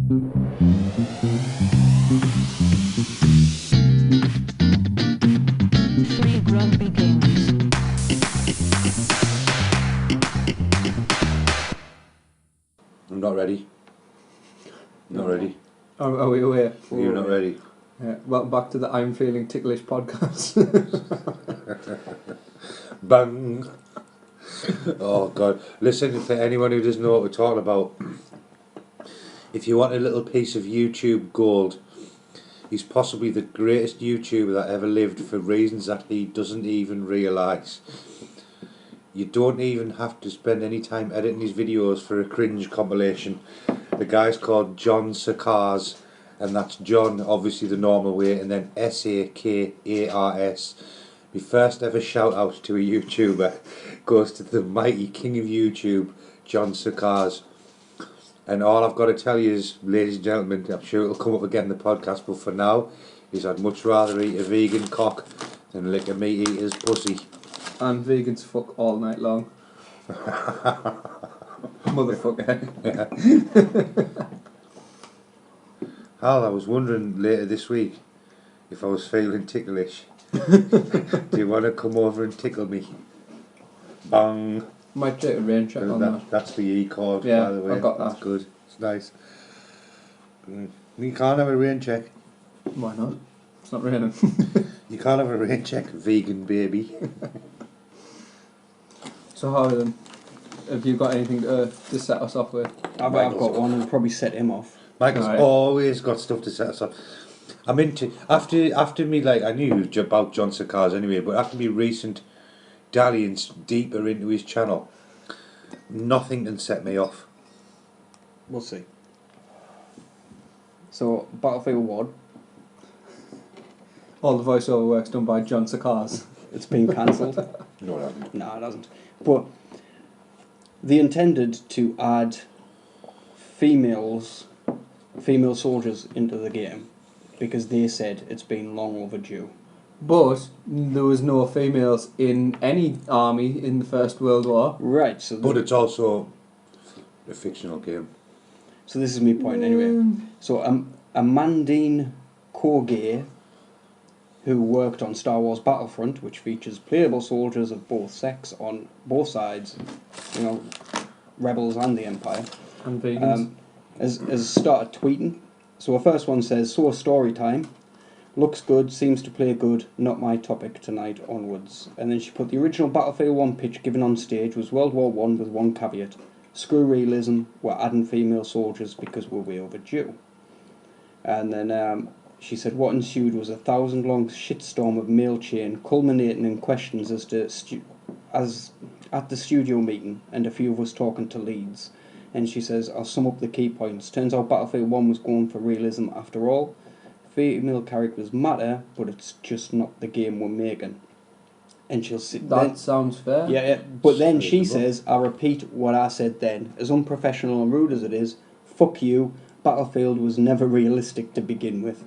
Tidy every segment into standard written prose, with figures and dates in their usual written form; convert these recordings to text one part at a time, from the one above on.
Three grumpy gamers. I'm not ready. Not ready. Are we aware? You're not ready. Yeah. Welcome back to the I'm Feeling Ticklish podcast. Bang! Oh God! Listen, for anyone who doesn't know what we're talking about, if you want a little piece of YouTube gold, he's possibly the greatest YouTuber that ever lived for reasons that he doesn't even realise. You don't even have to spend any time editing his videos for a cringe compilation. The guy's called John Sakars, and that's John, obviously the normal way, and then Sakars. My first ever shout out to a YouTuber goes to the mighty king of YouTube, John Sakars. And all I've got to tell you is, ladies and gentlemen, I'm sure it'll come up again in the podcast, but for now, is I'd much rather eat a vegan cock than lick a meat eater's pussy. And vegans fuck all night long. Motherfucker. Hal, I was wondering later this week if I was feeling ticklish. Do you want to come over and tickle me? Bang! Might take a rain check on that. That's the E chord, Yeah, by the way. I've got that. That's good. It's nice. You can't have a rain check. Why not? It's not raining. You can't have a rain check, vegan baby. So how then? Have you got anything to set us off with? I've got one and probably set him off. Michael's Right. always got stuff to set us up. I'm into after me, like, I knew about John Sakars anyway, but after me recent dalliance deeper into his channel, nothing can set me off. We'll see. So, Battlefield 1, All the voiceover work's done by John Sakars. it's been cancelled. No, it hasn't. No, it hasn't. But they intended to add female soldiers into the game because they said it's been long overdue. But there was no females in any army in the First World War. Right, so But it's also a fictional game. so this is my point anyway. So Amandine Corgay, who worked on Star Wars Battlefront, which features playable soldiers of both sex on both sides, you know, Rebels and the Empire, And vegans. has started tweeting. So her first one says, "So story time. Looks good, seems to play good, not my topic tonight onwards." And then she put the original Battlefield 1 pitch given on stage was World War I with one caveat. Screw realism, we're adding female soldiers because we're way overdue. And then she said what ensued was a 1,000-long shitstorm of mail chain culminating in questions as at the studio meeting and a few of us talking to leads. And she says, I'll sum up the key points. Turns out Battlefield 1 was going for realism after all. Female characters matter, but it's just not the game we're making. And she'll sit That sounds fair. yeah, but then she Reasonable. says, I'll repeat what I said then. As unprofessional and rude as it is, fuck you, Battlefield was never realistic to begin with.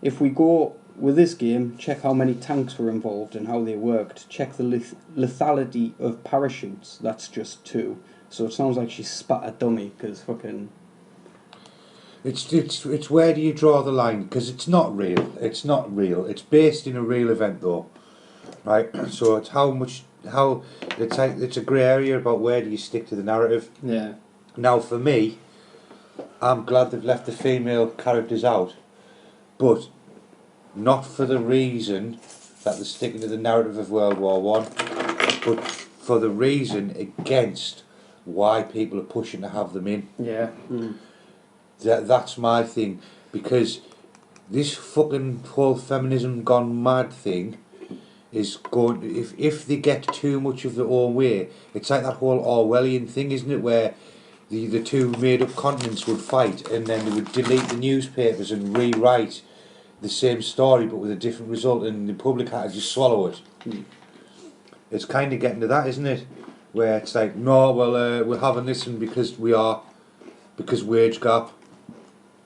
If we go with this game, check how many tanks were involved and how they worked. Check the lethality of parachutes, that's just 2. So it sounds like she spat a dummy, because fucking... It's where do you draw the line? Because it's not real. It's not real. It's based in a real event though, right? So it's it's a grey area about where do you stick to the narrative. Yeah. Now for me, I'm glad they've left the female characters out, but not for the reason that they're sticking to the narrative of World War One, but for the reason against why people are pushing to have them in. Yeah. That's my thing, because this fucking whole feminism gone mad thing is going. If they get too much of their own way, it's like that whole Orwellian thing, isn't it? Where the two made up continents would fight, and then they would delete the newspapers and rewrite the same story but with a different result, and the public had to just swallow it. It's kind of getting to that, isn't it? Where it's like, no, well, we're having this one because wage gap,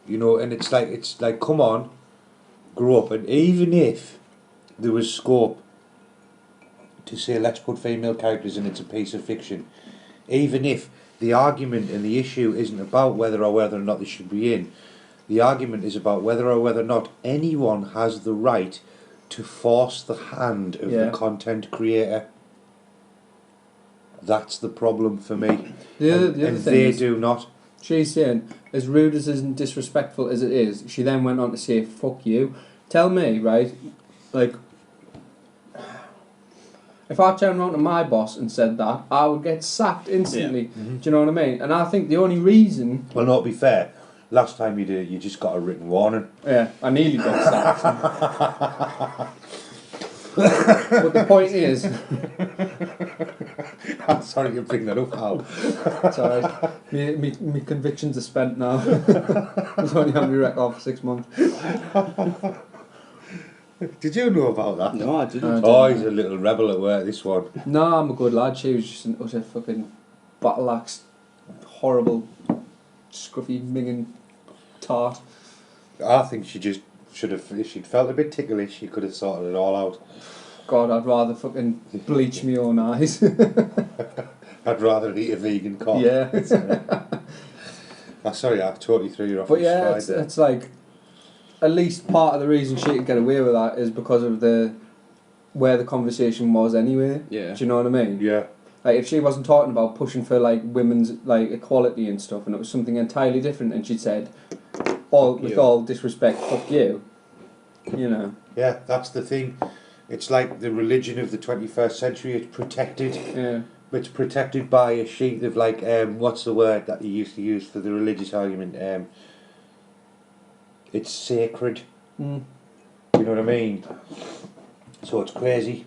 you know, and it's like, come on, grow up. And even if there was scope to say, let's put female characters in, it's a piece of fiction, even if the argument and the issue isn't about whether or not they should be in. The argument is about whether or not anyone has the right to force the hand of the content creator. That's the problem for me. The other and thing they is, do not. she's saying, as rude as and disrespectful as it is, she then went on to say, fuck you. Tell me, right, like, if I turned around to my boss and said that, I would get sacked instantly. Yeah. Do you know what I mean? And I think the only reason... Well, no, to be fair, last time you did it, you just got a written warning. Yeah, I nearly got sacked. But the point is... I'm sorry you bring that up, Al. It's alright. Me convictions are spent now. I was only on my record for 6 months. Did you know about that? No, I didn't. Oh, he's a little rebel at work, this one. No, I'm a good lad. She was just an utter fucking battle axe, horrible, scruffy, minging tart. I think she just should have, if she'd felt a bit ticklish, she could have sorted it all out. God, I'd rather fucking bleach my own eyes. I'd rather eat a vegan cock. Yeah. Sorry, I totally threw you off. But your yeah, stride there. it's like, at least part of the reason she could get away with that is because of where the conversation was anyway. Yeah. Do you know what I mean? Yeah. Like, if she wasn't talking about pushing for like women's like equality and stuff, and it was something entirely different, and she said, with all disrespect, fuck you. You know. Yeah, that's the thing. It's like the religion of the 21st century. It's protected. Yeah. It's protected by a sheet of like what's the word that you used to use for the religious argument? It's sacred. Mm. You know what I mean? So it's crazy.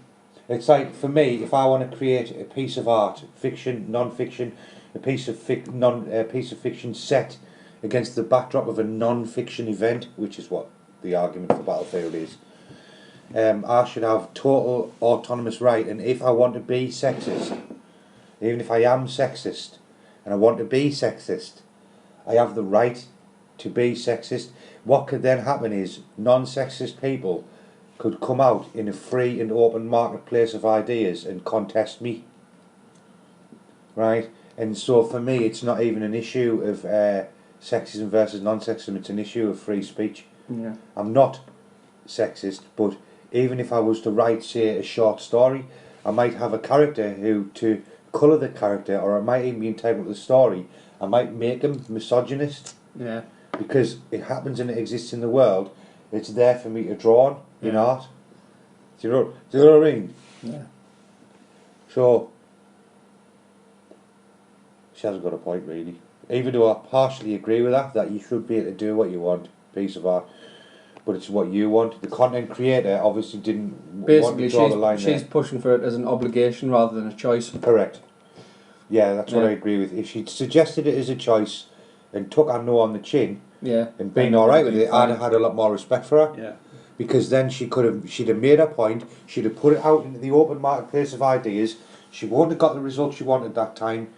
It's like, for me, if I want to create a piece of art, fiction, non-fiction, a piece of fiction set against the backdrop of a non-fiction event, which is what the argument for Battlefield is, I should have total autonomous right. And if I want to be sexist, even if I am sexist and I want to be sexist, I have the right to be sexist. What could then happen is non-sexist people could come out in a free and open marketplace of ideas and contest me. Right? And so for me, it's not even an issue of sexism versus non-sexism, it's an issue of free speech. Yeah. I'm not sexist, but even if I was to write, say, a short story, I might have a character who, to colour the character, or I might even be entitled to the story, I might make him misogynist. Yeah. Because it happens and it exists in the world, it's there for me to draw on in art. Do you know what I mean? Yeah. So, she hasn't got a point really. Even though I partially agree with that you should be able to do what you want, piece of art, but it's what you want. The content creator obviously didn't want to draw the line there. She's pushing for it as an obligation rather than a choice. Correct. Yeah, that's what I agree with. If she'd suggested it as a choice and took our no on the chin, and been alright with it, I'd have had a lot more respect for her. Yeah. Because then she'd have made her point, she'd have put it out into the open marketplace of ideas, she wouldn't have got the result she wanted that time,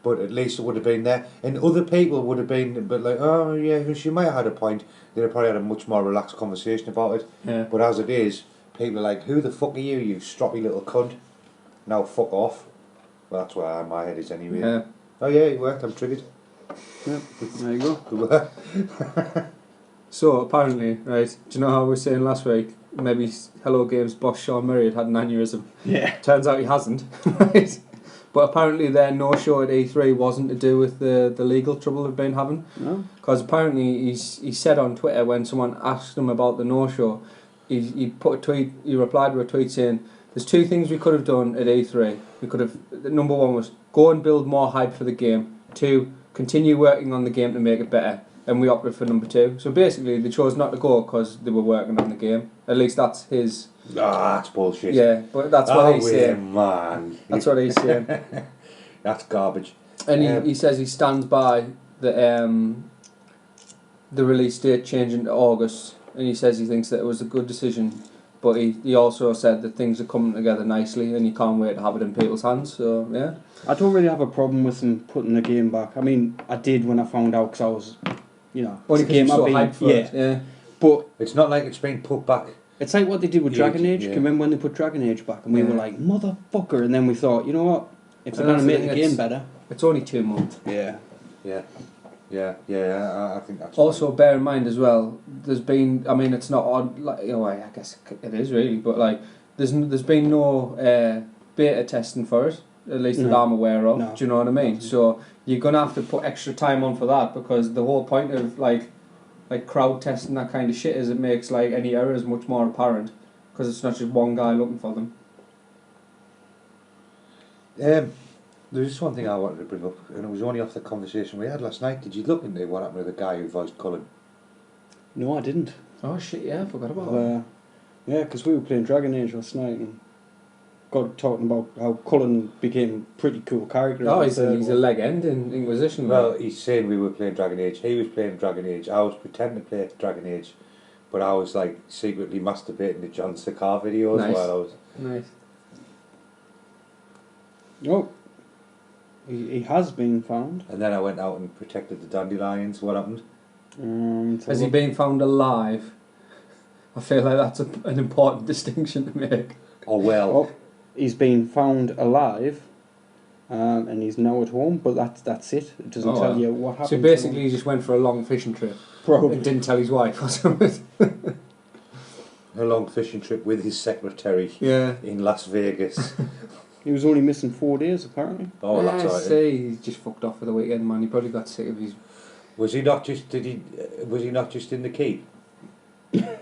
but at least it would have been there. And other people would have been but like, oh yeah, she might have had a point, they'd have probably had a much more relaxed conversation about it. Yeah. But as it is, people are like, who the fuck are you, you stroppy little cunt? Now fuck off. Well, that's where my head is anyway. Yeah. Oh yeah, it worked, I'm triggered. Yep. There you go. Good work. So apparently, right, do you know how we were saying last week, maybe Hello Games boss Sean Murray had an aneurysm? Yeah. Turns out he hasn't, right? But apparently their no-show at E3 wasn't to do with the legal trouble they've been having. No. Because apparently he said on Twitter when someone asked him about the no-show, he put a tweet, he replied to a tweet saying, there's two things we could have done at E3. We could have, number one was go and build more hype for the game. Two, continue working on the game to make it better. And we opted for number two. So basically they chose not to go because they were working on the game. At least that's his... Ah, that's bullshit. Yeah, but that's what he's saying. Man. That's what he's saying. That's garbage. And he says he stands by the release date changing to August, and he says he thinks that it was a good decision, but he also said that things are coming together nicely and he can't wait to have it in people's hands, so yeah. I don't really have a problem with them putting the game back. I mean, I did when I found out because I was, Only it's a game so I've been, hyped for it. Yeah. But It's not like it's been put back. it's like what they did with Yeah, Dragon Age. yeah. Can you remember when they put Dragon Age back and we Yeah. were like, motherfucker, and then we thought, you know what, If they're And going to that's make the the thing, game better, It's only 2 months. yeah. I think that's Also, bear in mind as well, there's been, I mean, it's not odd, like, I guess it is really, but like, there's been no beta testing for it, at least that No. I'm aware of. No. Do you know what I mean? Nothing. So you're gonna have to put extra time on for that, because the whole point of like crowd testing, that kind of shit, is it makes like any errors much more apparent, because it's not just one guy looking for them. There's just one thing I wanted to bring up, and it was only off the conversation we had last night. Did you look into what happened to the guy who voiced Cullen? No, I didn't. Oh shit! Yeah, I forgot about that. Yeah, because we were playing Dragon Age last night and got talking about how Cullen became a pretty cool character. Oh, in the he's a third one. legend in Inquisition. Well, he's saying we were playing Dragon Age. He was playing Dragon Age. I was pretending to play Dragon Age, but I was like secretly masturbating to John Sakar videos Nice. while I was. Nice. Oh, he has been found. And then I went out and protected the dandelions. What happened? Has he been found alive? I feel like that's an important distinction to make. Oh well. Oh, he's been found alive, and he's now at home. But that's it. It doesn't Oh, tell wow. you what happened. So basically, he just went for a long fishing trip probably. and didn't tell his wife or something. A long fishing trip with his secretary Yeah. in Las Vegas. He was only missing 4 days apparently. Oh, that's I all right. see. He just fucked off for the weekend, man. He probably got sick of his. Was he not just? Did he? Was he not just in the keep? Had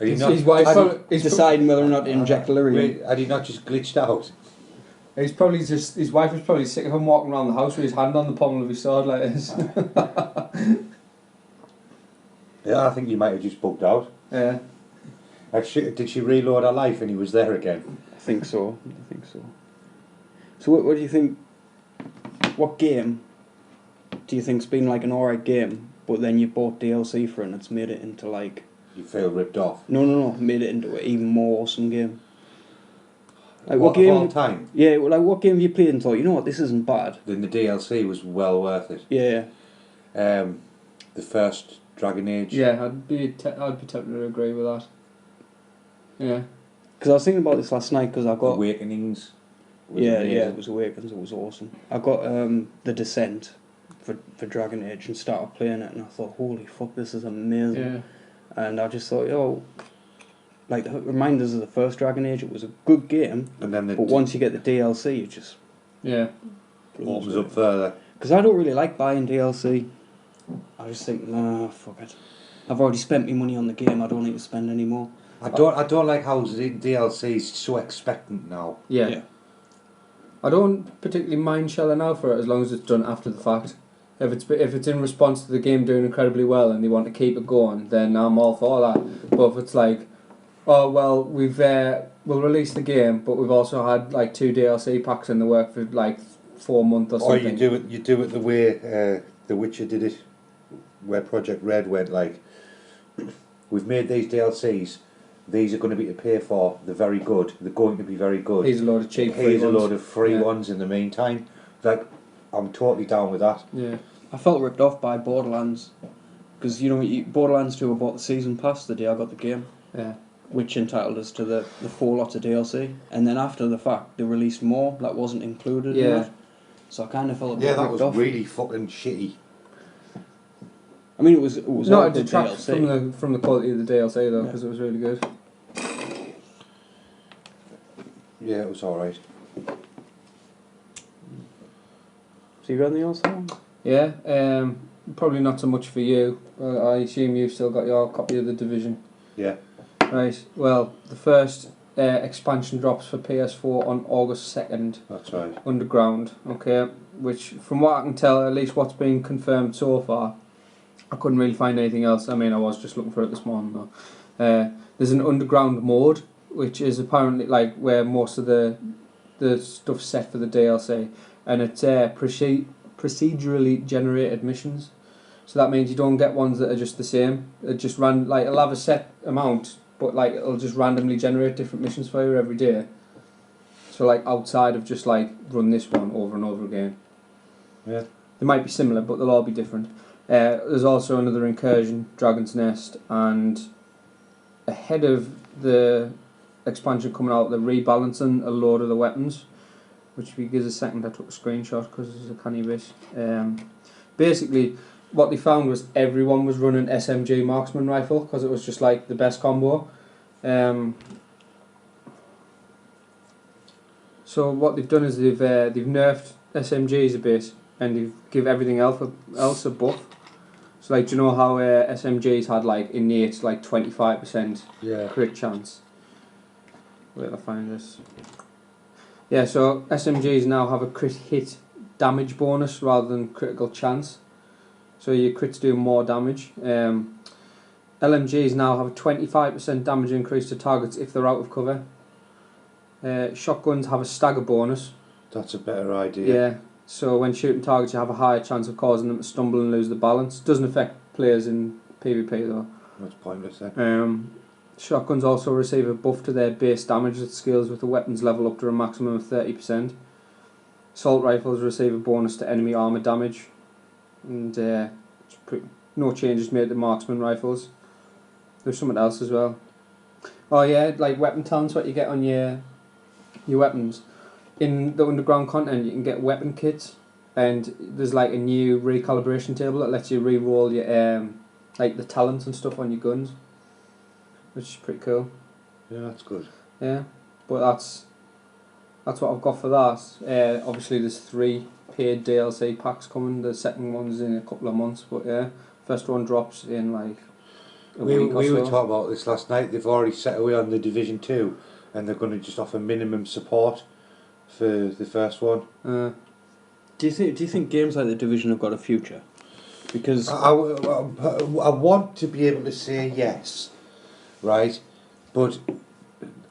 he not? His wife. He's deciding whether or not to inject lyrium. Wait, had he not just glitched out? He's probably just. His wife was probably sick of him walking around the house with his hand on the pommel of his sword like this. Yeah, I think he might have just bugged out. Yeah. Did she reload her life and he was there again? I think so. So what do you think? What game do you think's been like an alright game, but then you bought DLC for it and it's made it into like... You feel ripped off. No, made it into an even more awesome game. Like What game? of all time? Yeah, well, like what game have you played and thought, you know what, this isn't bad? Then the DLC was well worth it. Yeah. The first Dragon Age. Yeah, I'd be tempted to agree with that. Yeah. Because I was thinking about this last night because I got... Awakenings. was Yeah, amazing. it was Awakens, it was awesome. I got The Descent for Dragon Age and started playing it and I thought, holy fuck, this is amazing. Yeah. And I just thought, like the reminders of the first Dragon Age, it was a good game, And then but once you get the DLC, it just Yeah. opens up further. Because I don't really like buying DLC. I just think, nah, fuck it. I've already spent my money on the game. I don't need to spend any more. I don't like how the DLC is so expectant now. Yeah. I don't particularly mind shelling out for it as long as it's done after the fact. If it's in response to the game doing incredibly well and they want to keep it going, then I'm all for that. But if it's like, oh well, we'll release the game, but we've also had like 2 DLC packs in the work for like 4 months or Or something. you do it the way The Witcher did it, where Project Red went like, we've made these DLCs. These are going to be to pay for. They're very good. They're going to be very good. Here's a load of cheap free Here's a ones. load of free Yeah. ones in the meantime. Like, I'm totally down with that. Yeah. I felt ripped off by Borderlands. Because, Borderlands 2, I bought the season pass the day I got the game, Yeah. which entitled us to the 4 lots of DLC. And then after the fact, they released more that wasn't included in Yeah. it. So I kind of felt a bit Yeah, that ripped was off. really fucking shitty. I mean, it was all Not to good detract DLC. from the quality of the DLC though, Yeah. because it was really good. Yeah, it was alright. So you got anything else on? Yeah. Probably not so much for you. I assume you've still got your copy of The Division. Yeah. Right. Well, the first expansion drops for PS4 on August 2nd. That's right. Underground. Okay. Which, from what I can tell, at least what's been confirmed so far, I couldn't really find anything else. I mean, I was just looking for it this morning though. There's an underground mode, which is apparently like where most of the stuff's set for the DLC, and it's procedurally generated missions. So that means you don't get ones that are just the same. It just it'll have a set amount, but like it'll just randomly generate different missions for you every day. So like outside of just like run this one over and over again. Yeah. They might be similar, but they'll all be different. There's also another incursion, Dragon's Nest, and ahead of the expansion coming out, they're rebalancing a load of the weapons. which if you give us a second, I took a screenshot because it's a canny bit. Basically, what they found was everyone was running SMG marksman rifle because it was just like the best combo. So what they've done is they've nerfed SMGs a bit and they've give everything else a buff. So like, do you know how SMGs had like innate like 25% crit chance? Where did I find this? Yeah, so SMGs now have a crit hit damage bonus rather than critical chance. So your crits do more damage. LMGs now have a 25% damage increase to targets if they're out of cover. Shotguns have a stagger bonus. That's a better idea. Yeah, so when shooting targets you have a higher chance of causing them to stumble and lose the balance. Doesn't affect players in PvP though. That's pointless then. Shotguns also receive a buff to their base damage that scales with the weapons level up to a maximum of 30%. Assault rifles receive a bonus to enemy armour damage. And no changes made to marksman rifles. There's something else as well. Oh yeah, like weapon talents, what you get on your weapons. In the underground content you can get weapon kits, and there's like a new recalibration table that lets you re-roll your like the talents and stuff on your guns, which is pretty cool. Yeah, that's good. Yeah, but that's what I've got for that. Obviously there's 3 paid DLC packs coming. The second one's in a couple of months, but yeah, first one drops in like a We week or so. were talking about this last night. They've already set away on the Division 2 and they're going to just offer minimum support for the first one. Do you think games like The Division have got a future? Because I want to be able to say yes, right? But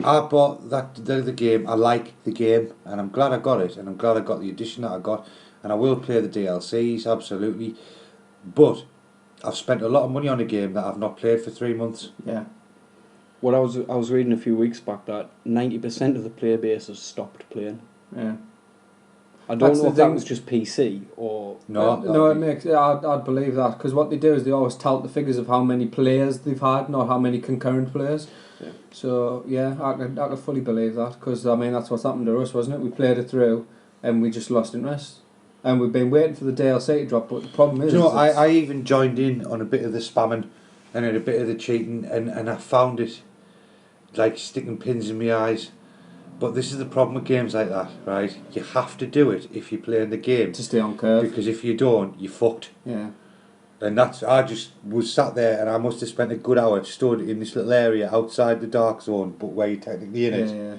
I bought the game. I like the game, and I'm glad I got it, and I'm glad I got the edition that I got, and I will play the DLCs absolutely. But I've spent a lot of money on a game that I've not played for 3 months. Yeah. what I was reading a few weeks back that 90% of the player base has stopped playing. Yeah. I don't That's know the if that thing. was just PC or No, it makes. I'd believe that because what they do is they always tout the figures of how many players they've had, not how many concurrent players. Yeah. So yeah, I could fully believe that because I mean that's what's happened to us, wasn't it? We played it through, and we just lost interest, and we've been waiting for the DLC to drop. But the problem is, Do you know, I even joined in on a bit of the spamming and a bit of the cheating, and I found it like sticking pins in my eyes. But this is the problem with games like that, right? You have to do it if you're playing the game, to stay on curve. because if you don't, you're fucked. Yeah. And I just was sat there and I must have spent a good hour stood in this little area outside the dark zone, but where you're technically in it. Yeah.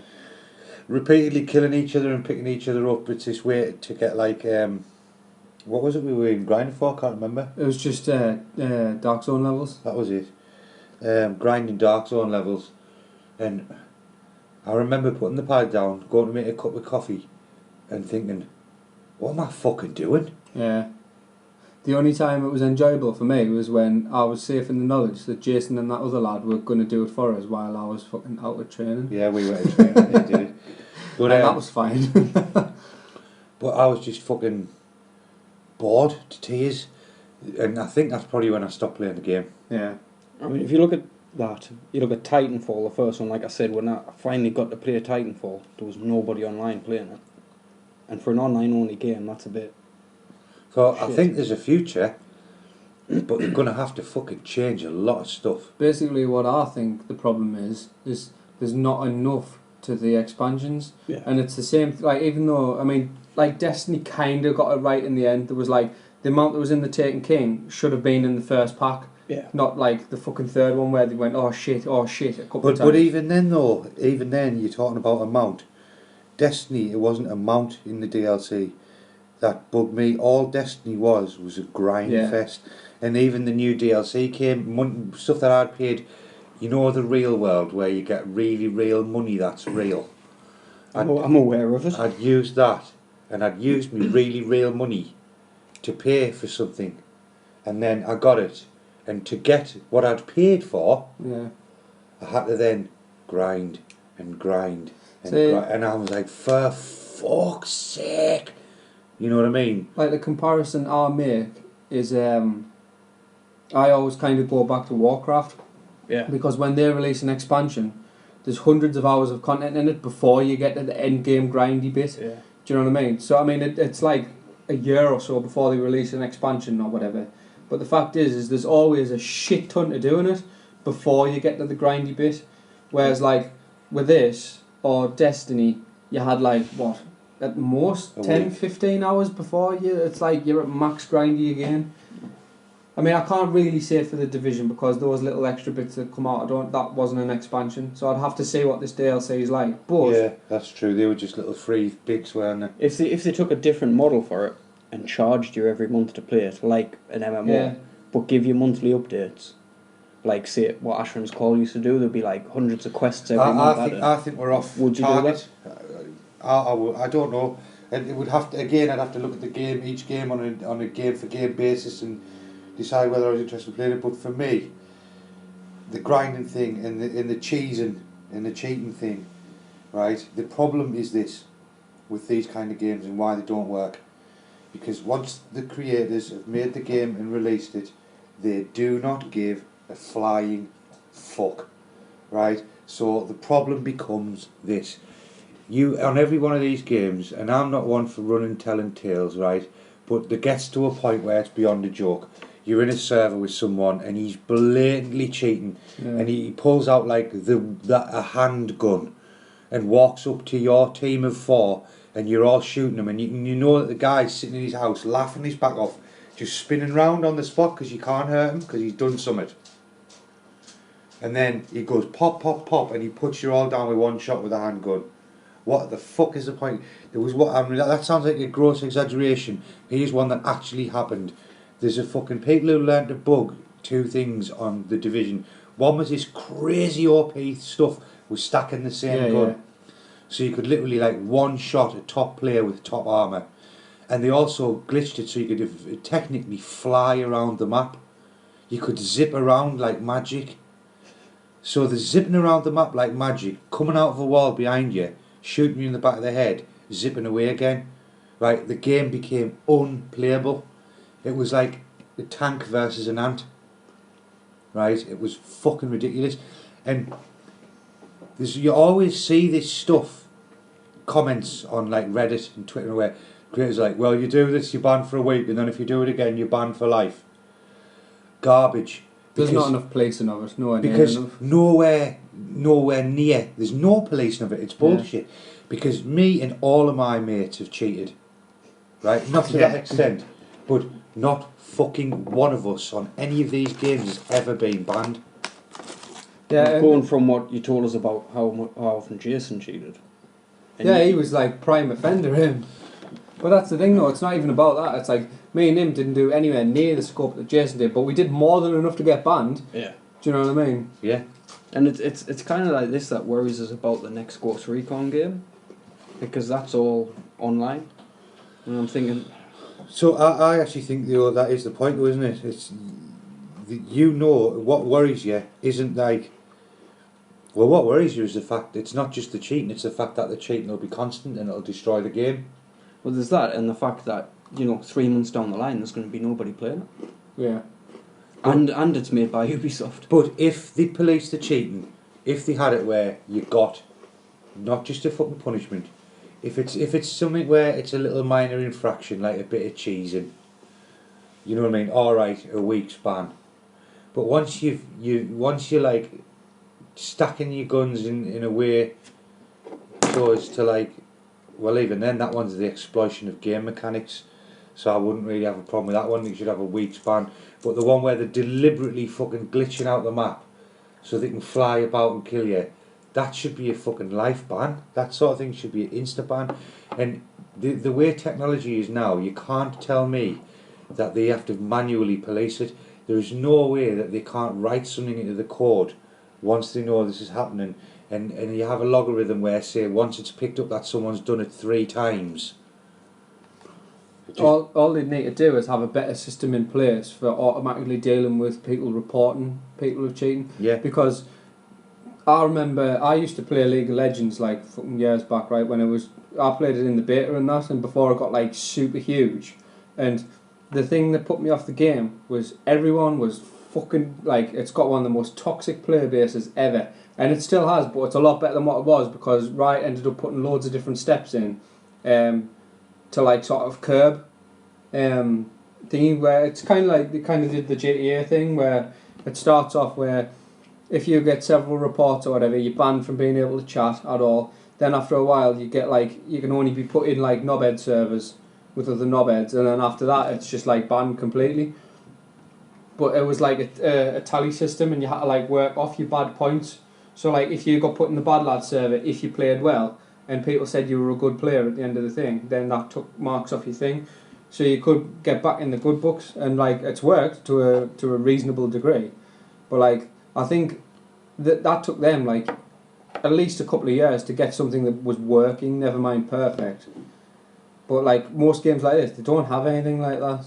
Repeatedly killing each other and picking each other up. It's this way to get like, what was it we were in grinding for? I can't remember. It was just Dark Zone levels. That was it. Grinding dark zone levels. And I remember putting the pad down, going to make a cup of coffee and thinking, what am I fucking doing? Yeah. The only time it was enjoyable for me was when I was safe in the knowledge that Jason and that other lad were going to do it for us while I was fucking out of training. Yeah, we went to training, they did it. But, And that was fine. but I was just fucking bored to tears. And I think that's probably when I stopped playing the game. Yeah. I mean, if you look at that, you look at Titanfall, the first one, like I said, when I finally got to play Titanfall, there was nobody online playing it. And for an online-only game, that's a bit... So I Shit. think there's a future, but they're going to have to fucking change a lot of stuff. Basically what I think the problem is there's not enough to the expansions. Yeah. And it's the same, like, even though, I mean, like, Destiny kind of got it right in the end. There was, like, the amount that was in the Taken King should have been in the first pack. Yeah. Not like the fucking third one where they went, oh shit, a couple of times. But even then though, you're talking about a mount. Destiny, it wasn't a mount in the DLC that bugged me. All Destiny was a grind fest. And even the new DLC came, stuff that I'd paid, you know, the real world where you get really real money that's real. I'm aware of it. I'd used that, and I'd used me really real money to pay for something, and then I got it. And to get what I'd paid for, I had to then grind and grind and grind. And I was like, for fuck's sake. You know what I mean? Like the comparison I make is I always kind of go back to Warcraft. Yeah. Because when they release an expansion, there's hundreds of hours of content in it before you get to the end game grindy bit. Yeah. Do you know what I mean? So I mean, it's like a year or so before they release an expansion or whatever. But the fact is there's always a shit ton to do in it before you get to the grindy bit. Whereas like with this or Destiny, you had like what at most A 10, week. 15 hours before you. It's like you're at max grindy again. I mean, I can't really say for the Division because those little extra bits that come out, that wasn't an expansion. So I'd have to see what this DLC is like. But Yeah, that's true. They were just little free bits, weren't they? If they took a different model for it and charged you every month to play it, like an MMO, yeah, but give you monthly updates, like say what Ashram's Call used to do, there'd be like hundreds of quests every month. I think we're off Would you do target. I don't know. And it would have to again. I'd have to look at the game, each game on a game for game basis, and decide whether I was interested in playing it. But for me, the grinding thing and the cheesing and the cheating thing, right? The problem is this with these kind of games and why they don't work. Because once the creators have made the game and released it, they do not give a flying fuck, right? So the problem becomes this. You, on every one of these games, and I'm not one for running telling tales, right? But it gets to a point where it's beyond a joke. You're in a server with someone and he's blatantly cheating, and he pulls out like a handgun and walks up to your team of 4 and you're all shooting him, and you know that the guy's sitting in his house laughing his back off, just spinning round on the spot because you can't hurt him because he's done something. And then he goes pop, pop, pop, and he puts you all down with one shot with a handgun. What the fuck is the point? There was what I mean. That sounds like a gross exaggeration. Here's one that actually happened. There's a fucking people who learned to bug 2 things on the Division. One was this crazy OP stuff with stacking the same gun. yeah. So you could literally like one shot a top player with top armour. And they also glitched it so you could technically fly around the map. You could zip around like magic. So the zipping around the map like magic, coming out of a wall behind you, shooting you in the back of the head, zipping away again. Right, the game became unplayable. It was like a tank versus an ant. Right, it was fucking ridiculous. And you always see this stuff, comments on like Reddit and Twitter where creators are like, well, you do this, you're banned for a week, and then if you do it again, you're banned for life. Garbage. There's not enough policing of it. Nowhere near Because enough. nowhere near. There's no policing of it. It's bullshit. Because me and all of my mates have cheated, right? Not to that extent, but not fucking one of us on any of these games has ever been banned. Yeah, Going from what you told us about how often Jason cheated. And yeah, he was like prime offender, him. But that's the thing, though. It's not even about that. It's like me and him didn't do anywhere near the scope that Jason did, but we did more than enough to get banned. Yeah. Do you know what I mean? Yeah. And it's kind of like this that worries us about the next Ghost Recon game, because that's all online. And I'm thinking, So I actually think that is the point, though, isn't it? It's what worries you isn't like. Well, what worries you is the fact it's not just the cheating; it's the fact that the cheating will be constant and it'll destroy the game. well, there's that, and the fact that 3 months down the line there's going to be nobody playing it, Yeah. and it's made by Ubisoft. But if they police the cheating, if they had it where you got not just a fucking punishment, if it's something where it's a little minor infraction like a bit of cheesing, you know what I mean? All right, a week's ban. But once you're like stacking your guns in a way so as to like, well, even then that one's the exploitation of game mechanics. So I wouldn't really have a problem with that one. You should have a week's ban. But the one where they're deliberately fucking glitching out the map so they can fly about and kill you, that should be a fucking life ban. That sort of thing should be an insta ban. And the way technology is now, you can't tell me that they have to manually police it. There is no way that they can't write something into the code once they know this is happening, and you have a logarithm where, say, once it's picked up that someone's done it 3 times. All they need to do is have a better system in place for automatically dealing with people reporting people who cheating. Yeah. Because I remember I used to play League of Legends like fucking years back, right, when I played it in the beta and that, and before it got like super huge. And the thing that put me off the game was everyone was fucking like, it's got one of the most toxic player bases ever, and it still has, but it's a lot better than what it was because Riot ended up putting loads of different steps in to like sort of curb thingy where it's kind of like they kind of did the GTA thing where it starts off where if you get several reports or whatever, you're banned from being able to chat at all. Then after a while, you get like you can only be put in like knobhead servers with other knobheads, and then after that, it's just like banned completely. But it was like a tally system, and you had to like work off your bad points. So like if you got put in the bad lad server, if you played well, and people said you were a good player at the end of the thing, then that took marks off your thing. So you could get back in the good books, and like it's worked to a reasonable degree. But like I think that took them like at least a couple of years to get something that was working, never mind perfect. But like most games like this, they don't have anything like that,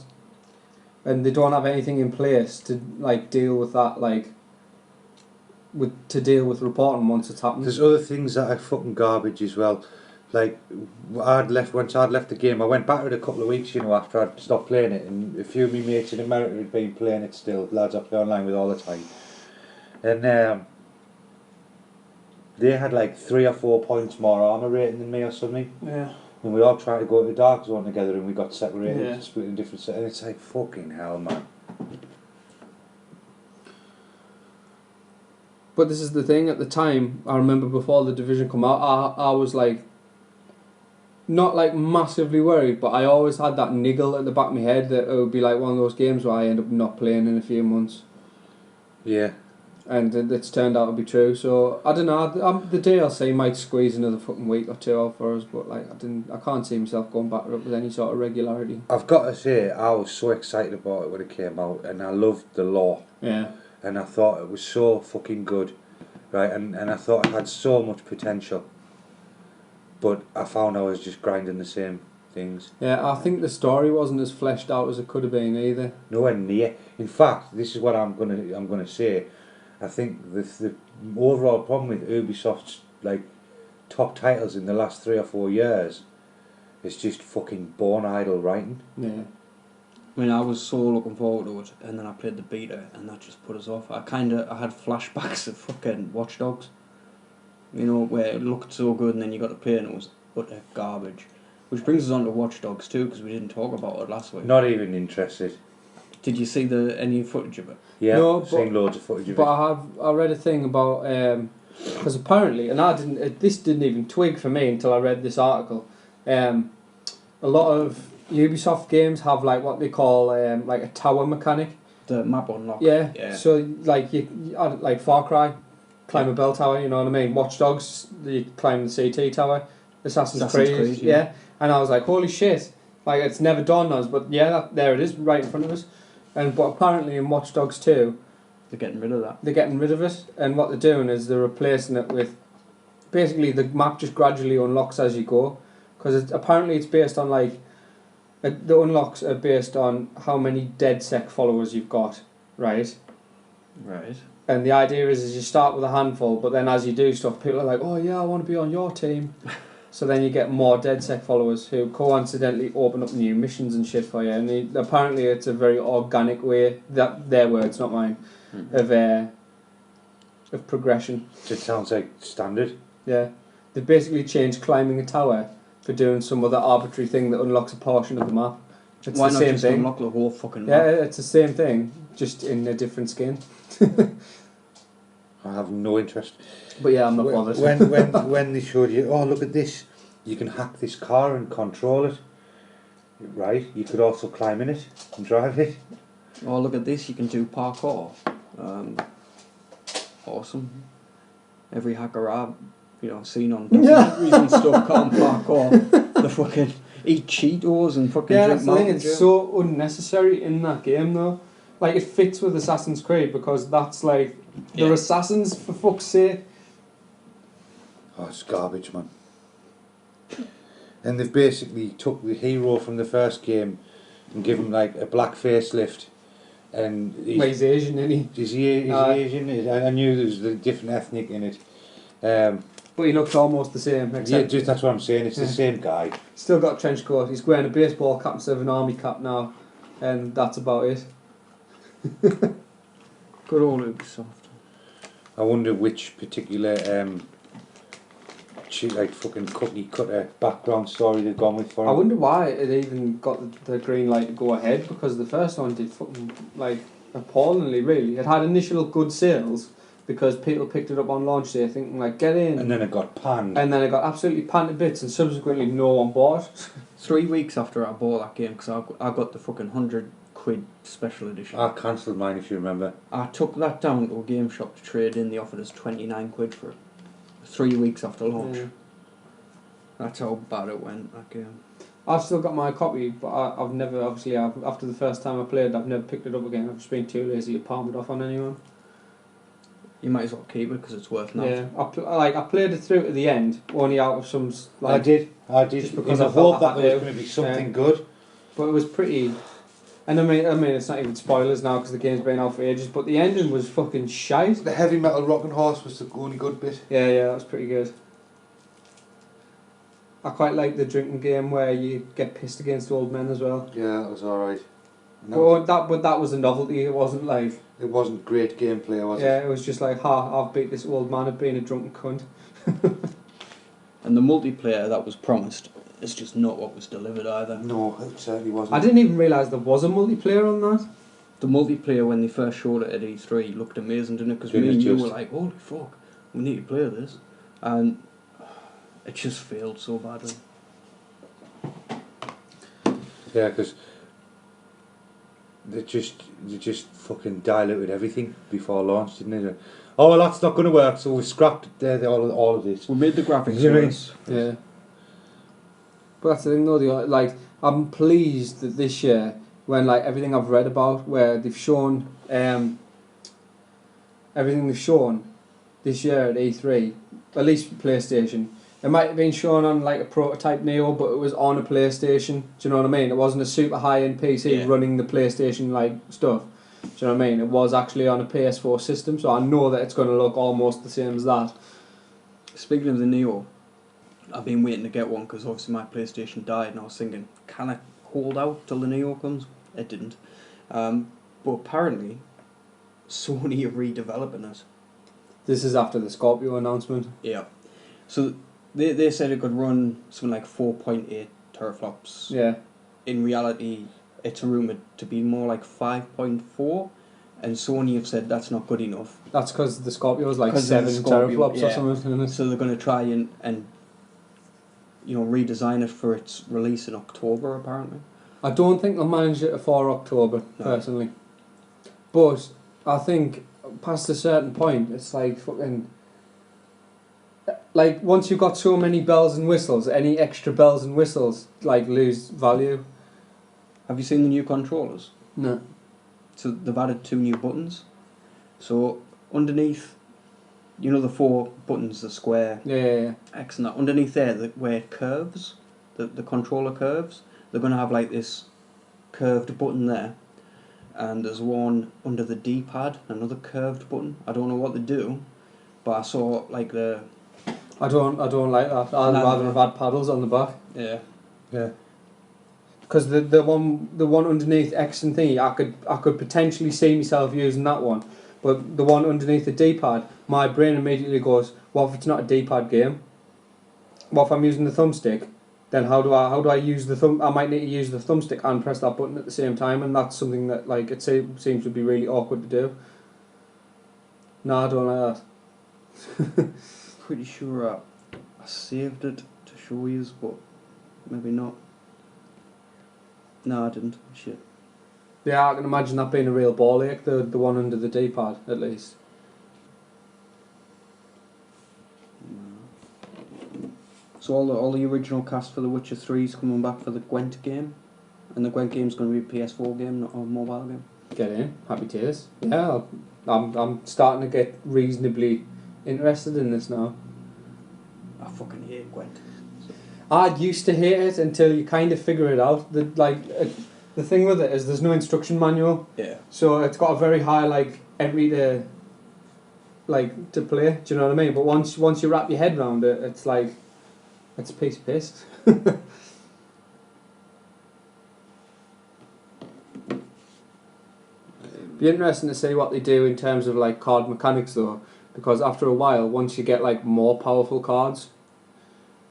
and they don't have anything in place to like deal with that, like to deal with reporting once it's happened. There's other things that are fucking garbage as well. Like once I'd left the game, I went back to it a couple of weeks, after I'd stopped playing it, and a few of my mates in America had been playing it still, lads I play online with all the time. And they had like 3 or 4 points more armour rating than me or something. Yeah. And we all tried to go to the dark zone together, and we got separated, Yeah. split in different and it's like fucking hell, man. But this is the thing, at the time, I remember before the Division come out, I was like, not like massively worried, but I always had that niggle at the back of my head that it would be like one of those games where I end up not playing in a few months. Yeah. And it's turned out to be true, so I don't know, the DLC might squeeze another fucking week or two out for us, but like I can't see myself going back up with any sort of regularity. I've got to say, I was so excited about it when it came out, and I loved the lore. Yeah. And I thought it was so fucking good, right? And I thought it had so much potential. But I found I was just grinding the same things. Yeah, I think the story wasn't as fleshed out as it could have been either. Nowhere near. In fact, this is what I'm gonna say. I think the overall problem with Ubisoft's like top titles in the last 3 or 4 years is just fucking born idle writing. Yeah. I mean, I was so looking forward to it, and then I played the beta, and that just put us off. I had flashbacks of fucking Watch Dogs, where it looked so good, and then you got to play, and it was utter garbage. Which brings us on to Watch Dogs 2, because we didn't talk about it last week. Not even interested. Did you see any footage of it? Yeah, No, I've seen loads of footage of But it. I read a thing about because apparently, and this didn't even twig for me until I read this article. A lot of Ubisoft games have like what they call like a tower mechanic. The map unlock. Yeah. So like you like Far Cry, climb a bell tower. You know what I mean? Watch Dogs, you climb the CT tower. Assassin's Creed. Yeah. And I was like, holy shit! Like it's never dawned on us, but yeah, there it is, right in front of us. But apparently in Watch Dogs 2, they're getting rid of that. They're getting rid of it, and what they're doing is they're replacing it with basically the map just gradually unlocks as you go, because apparently it's based on like the unlocks are based on how many DedSec followers you've got, right? Right. And the idea is you start with a handful, but then as you do stuff, people are like, oh yeah, I want to be on your team. So then you get more DedSec followers who coincidentally open up new missions and shit for you. And apparently it's a very organic way, that their words, not mine, of progression. It sounds like standard. Yeah. They've basically changed climbing a tower for doing some other arbitrary thing that unlocks a portion of the map. It's Why the not same just thing. unlock the whole fucking map? Yeah, it's the same thing, just in a different skin. I have no interest. But yeah, I'm not bothered. When they showed you, oh look at this, you can hack this car and control it. Right, you could also climb in it and drive it. Oh, look at this, you can do parkour. Awesome. Every hacker I've seen on documentaries and stuff can't parkour. The fucking eat Cheetos and fucking Yeah, drink that's the thing, Mountain it's Dew. so unnecessary in that game though. Like, it fits with Assassin's Creed because that's like, they're assassins for fuck's sake. Oh, it's garbage, man. And they've basically took the hero from the first game and given him like a black facelift. And He's Asian, isn't he? Is he Asian? I knew there was a different ethnic in it. But he looks almost the same, except that's what I'm saying, it's the same guy. still got a trench coat. He's wearing a baseball cap instead of an army cap now, and that's about it. Good old Ubisoft. I wonder which particular like fucking cookie cutter background story they've gone with for I him. wonder why it even got the green light to go ahead, because the first one did fucking like appallingly. Really, it had initial good sales because people picked it up on launch day, thinking like get in, And then it got panned. and then it got absolutely panned to bits, and subsequently no one bought. 3 weeks after I bought that game, because I got the fucking £100 special edition. I cancelled mine, if you remember. I took that down to a game shop to trade in. They offered us £29 for it. 3 weeks after launch. Yeah. That's how bad it went, that game. I've still got my copy, but I've never, obviously, after the first time I played, I've never picked it up again. I've just been too lazy to palm it off on anyone. You might as well keep it because it's worth nothing. Yeah, I played it through to the end, only out of some I did, just in because the I felt hope that I there had was to. going to be something Yeah. good. But it was pretty. And I mean, it's not even spoilers now because the game's been out for ages. But the ending was fucking shite. The heavy metal rocking horse was the only good bit. Yeah, that was pretty good. I quite like the drinking game where you get pissed against old men as well. Yeah, that was alright. But that was a novelty. It wasn't like. It wasn't great gameplay, was Yeah, it? it was just like, I've beat this old man at being a drunken cunt. And the multiplayer that was promised is just not what was delivered either. No, it certainly wasn't. I didn't even realise there was a multiplayer on that. The multiplayer, when they first showed it at E3, looked amazing, didn't it? Because Didn't me and it you just? were like, holy fuck, we need to play this. And it just failed so badly. Yeah, because they just fucking diluted everything before launch, didn't they? Oh well, that's not going to work, so we scrapped all of this. We made the graphics You know what I mean? worse. Yeah. But that's the thing though, I'm pleased that this year, when like everything I've read about, where they've shown everything they've shown this year at E3, at least for PlayStation, it might have been shown on like a prototype Neo, but it was on a PlayStation. Do you know what I mean? It wasn't a super high-end PC Yeah. running the PlayStation like stuff. Do you know what I mean? It was actually on a PS4 system, so I know that it's going to look almost the same as that. Speaking of the Neo, I've been waiting to get one because obviously my PlayStation died, and I was thinking, can I hold out till the Neo comes? It didn't. But apparently, Sony are redeveloping it. This is after the Scorpio announcement. Yeah. So they said it could run something like 4.8 teraflops. Yeah. In reality, it's rumoured to be more like 5.4, and Sony have said that's not good enough. That's because the Scorpio is like 'Cause of 7 the Scorpio, teraflops or yeah. something. Isn't it? So they're going to try and redesign it for its release in October, apparently. I don't think they'll manage it for October, No. personally. But I think past a certain point, it's like fucking. Like, once you've got so many bells and whistles, any extra bells and whistles, like, lose value. Have you seen the new controllers? No. So they've added 2 new buttons. So underneath, the 4 buttons, the square, Yeah. X and that, underneath there, where it curves, the controller curves, they're going to have like this curved button there. And there's one under the D-pad, another curved button. I don't know what they do, but I saw like the... I don't like that. I'd No. rather have had paddles on the back. Yeah. Yeah. Because the one underneath X and thingy, I could potentially see myself using that one. But the one underneath the D-pad, my brain immediately goes, what if it's not a D-pad game? What if I'm using the thumbstick? Then how do I use the thumb? I might need to use the thumbstick and press that button at the same time, and that's something that like it seems to be really awkward to do. No, I don't like that. Pretty sure I saved it to show you, but maybe not. No, I didn't. Shit. Yeah, I can imagine that being a real ball ache, the one under the D-pad, at least. So all the original cast for The Witcher 3 is coming back for the Gwent game, and the Gwent game is going to be a PS4 game, not a mobile game. Get in, happy tears. Yeah, I'm starting to get reasonably interested in this now. I fucking hate Gwent. I used to hate it until you kind of figure it out. The thing with it is there's no instruction manual, Yeah. so it's got a very high entry to play. Do you know what I mean? But once you wrap your head around it, it's like it's a piece of piss. Be interesting to see what they do in terms of card mechanics though, because after a while, once you get more powerful cards,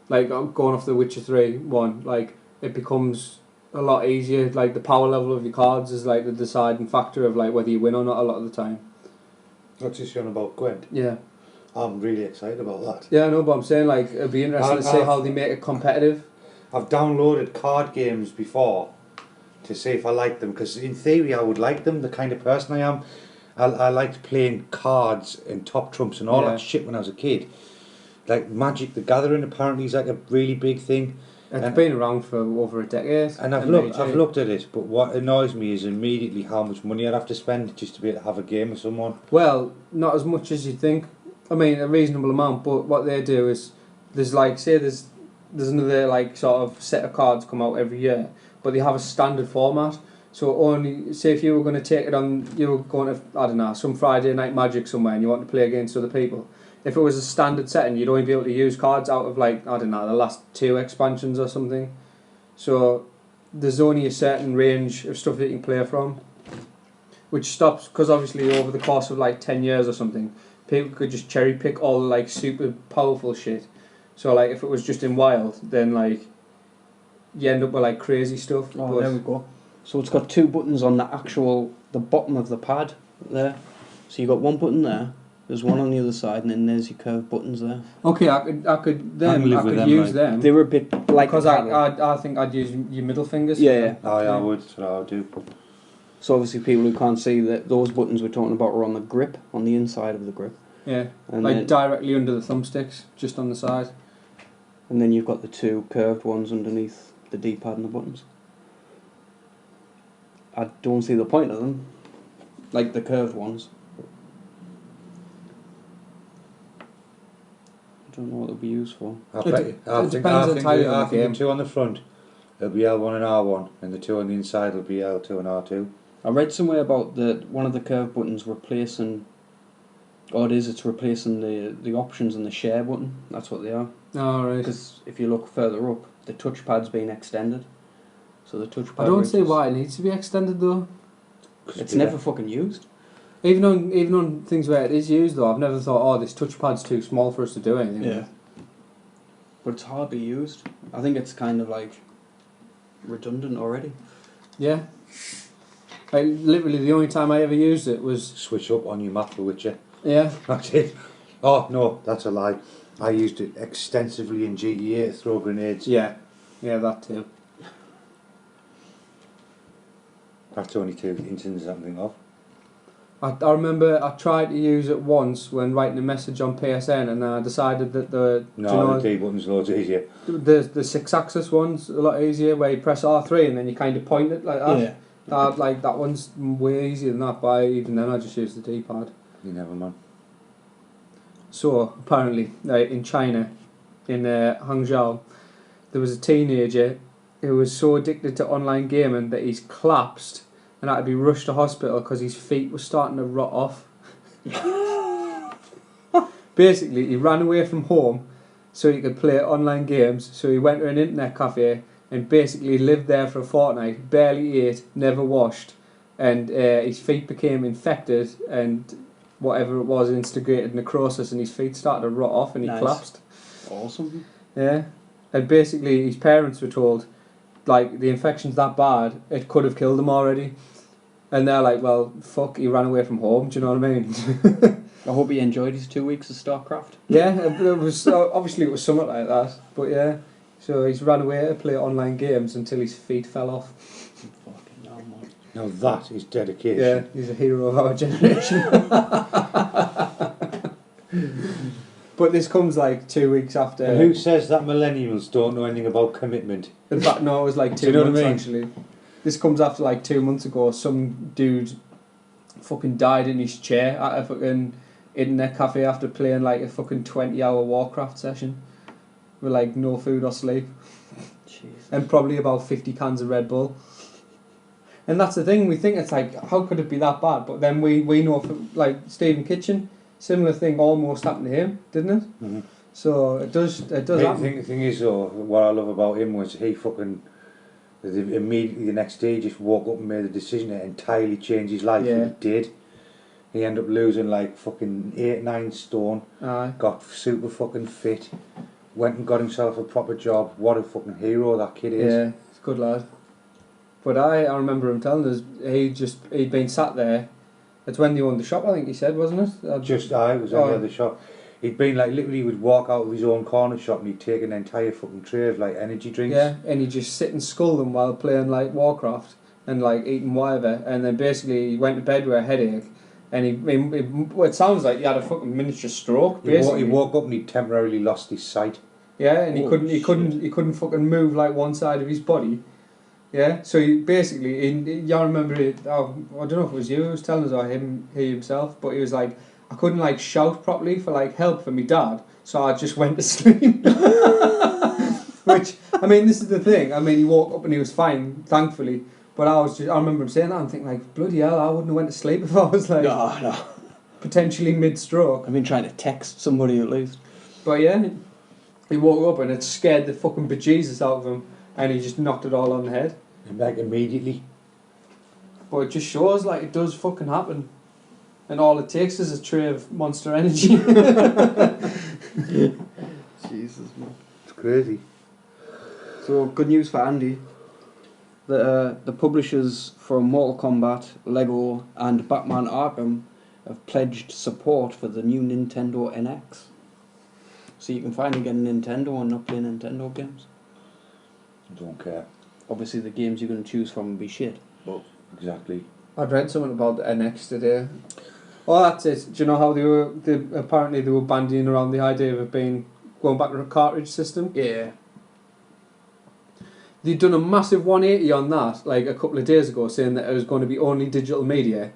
Like I'm going off the Witcher 3 one, like it becomes a lot easier. Like the power level of your cards is like the deciding factor of like whether you win or not a lot of the time. What's this on about Gwent? Yeah. I'm really excited about that. Yeah, I know, but I'm saying like it'd be interesting to see how they make it competitive. I've downloaded card games before to see if I like them, because in theory I would like them, the kind of person I am. I liked playing cards and top trumps and all Yeah. that shit when I was a kid. Like Magic the Gathering apparently is like a really big thing. It's And- been around for over a decade. And I've looked at it, but what annoys me is immediately how much money I'd have to spend just to be able to have a game with someone. Well, not as much as you think. I mean, a reasonable amount, but what they do is there's like say there's another like sort of set of cards come out every year, but they have a standard format. So only say if you were going to take it on, you were going to I don't know some Friday night Magic somewhere, and you want to play against other people. If it was a standard setting, you'd only be able to use cards out of like I don't know the last 2 expansions or something. So there's only a certain range of stuff that you can play from, which stops because obviously over the course of like 10 years or something, people could just cherry pick all the like super powerful shit. So like if it was just in Wild, then like you end up with like crazy stuff. Oh, but there we go. So it's got 2 buttons on the bottom of the pad there. So you've got 1 button there. There's one on the other side, and then there's your curved buttons there. okay, I could I can live with them, use like- them They were a bit like because a paddle. I think I'd use your middle fingers. Yeah, yeah. Oh yeah, I would. That's what I would do. So obviously people who can't see that those buttons we're talking about are on the grip, on the inside of the grip. Yeah, And like then, directly under the thumbsticks, just on the side. and then you've got the 2 curved ones underneath the D-pad and the buttons. I don't see the point of them, like the curved ones. I don't know what they'll be used for. I It bet de- you- I it think depends entirely on the the game. 2 on the front, it'll be L1 and R1, and the 2 on the inside will be L2 and R2. I read somewhere about one of the curved buttons replacing, it's replacing the options and the share button. That's what they are. Oh, right. Because if you look further up, the touchpad's been extended. So the touchpad. I don't see reaches- why it needs to be extended though. It's never fucking used. Even on things where it is used though, I've never thought, oh, this touchpad's too small for us to do anything with. But it's hardly used. I think it's kind of like redundant already. Yeah. Like literally the only time I ever used it was Switch up on your map for Witcher. yeah. That's it. Oh no, that's a lie. I used it extensively in GTA to throw grenades. Yeah. Yeah, that too. That's only 2 instances I'm thinking of. I remember I tried to use it once when writing a message on PSN, and I decided that the No, do you know, the D button's loads easier. the 6-axis one's a lot easier, where you press R3 and then you kind of point it like that. Like that one's way easier than that. But even then, I just use the D-pad. You never mind. So apparently, in China, in Hangzhou, there was a teenager who was so addicted to online gaming that he's collapsed and had to be rushed to hospital because his feet were starting to rot off. Basically, he ran away from home so he could play online games. So he went to an internet cafe and basically lived there for a fortnight, barely ate, never washed, and his feet became infected and whatever it was instigated necrosis, and his feet started to rot off and he Nice. collapsed. Awesome. Yeah, and basically his parents were told, like, the infection's that bad, it could have killed him already. And they're like, well, fuck, he ran away from home, do you know what I mean? I hope he enjoyed his 2 weeks of StarCraft. Yeah, it was obviously it was something like that, but yeah. So he's ran away to play online games until his feet fell off. Fucking hell, man. Now that is dedication. Yeah, he's a hero of our generation. But this comes like 2 weeks after. And who says that millennials don't know anything about commitment? In fact, no, it was like Do you 2 know what months I mean? actually. This comes after like 2 months ago. Some dude fucking died in his chair at a fucking internet cafe after playing like a fucking 20-hour Warcraft session with like no food or sleep Jeez. and probably about 50 cans of Red Bull. And that's the thing, we think it's like, how could it be that bad? But then we know, like Stephen Kitchen, similar thing almost happened to him, didn't it? Mm-hmm. So it does happen. The thing is though, what I love about him was he fucking immediately the next day just woke up and made the decision to entirely change his life. Yeah. And he did. He ended up losing like fucking 8-9 stone. Aye. Got super fucking fit. went and got himself a proper job. What a fucking hero that kid is. Yeah, he's a good lad. But I remember him telling us he'd been sat there. It's when they owned the shop, I think he said, wasn't it? I was on the other shop. He'd been like, literally would walk out of his own corner shop and he'd take an entire fucking tray of like energy drinks. Yeah, and he'd just sit and scull them while playing like Warcraft and like eating whatever. And then basically he went to bed with a headache. And it sounds like he had a fucking miniature stroke. Basically, He woke up and he'd temporarily lost his sight. Yeah, and he couldn't fucking move like one side of his body. Yeah, so he basically, I remember it. I don't know if it was you who was telling us or he himself, but he was like, I couldn't like shout properly for like help from my dad, so I just went to sleep. Which, I mean, this is the thing. I mean, he woke up and he was fine, thankfully. But I remember him saying that and thinking like, bloody hell, I wouldn't have went to sleep if I was like No. potentially mid-stroke. I've been trying to text somebody at least. But yeah, he woke up and it scared the fucking bejesus out of him, and he just knocked it all on the head. Like immediately. But it just shows like it does fucking happen, and all it takes is a tray of Monster Energy. Jesus, man. It's crazy. So, good news for Andy. The publishers from Mortal Kombat, Lego and Batman Arkham have pledged support for the new Nintendo NX. So you can finally get a Nintendo and not play Nintendo games. Don't care. Obviously the games you're going to choose from will be shit. But Exactly. I'd read something about the NX today. Oh, that's it. Do you know how apparently they were bandying around the idea of it being going back to a cartridge system? yeah. They'd done a massive 180 on that like a couple of days ago, saying that it was going to be only digital media,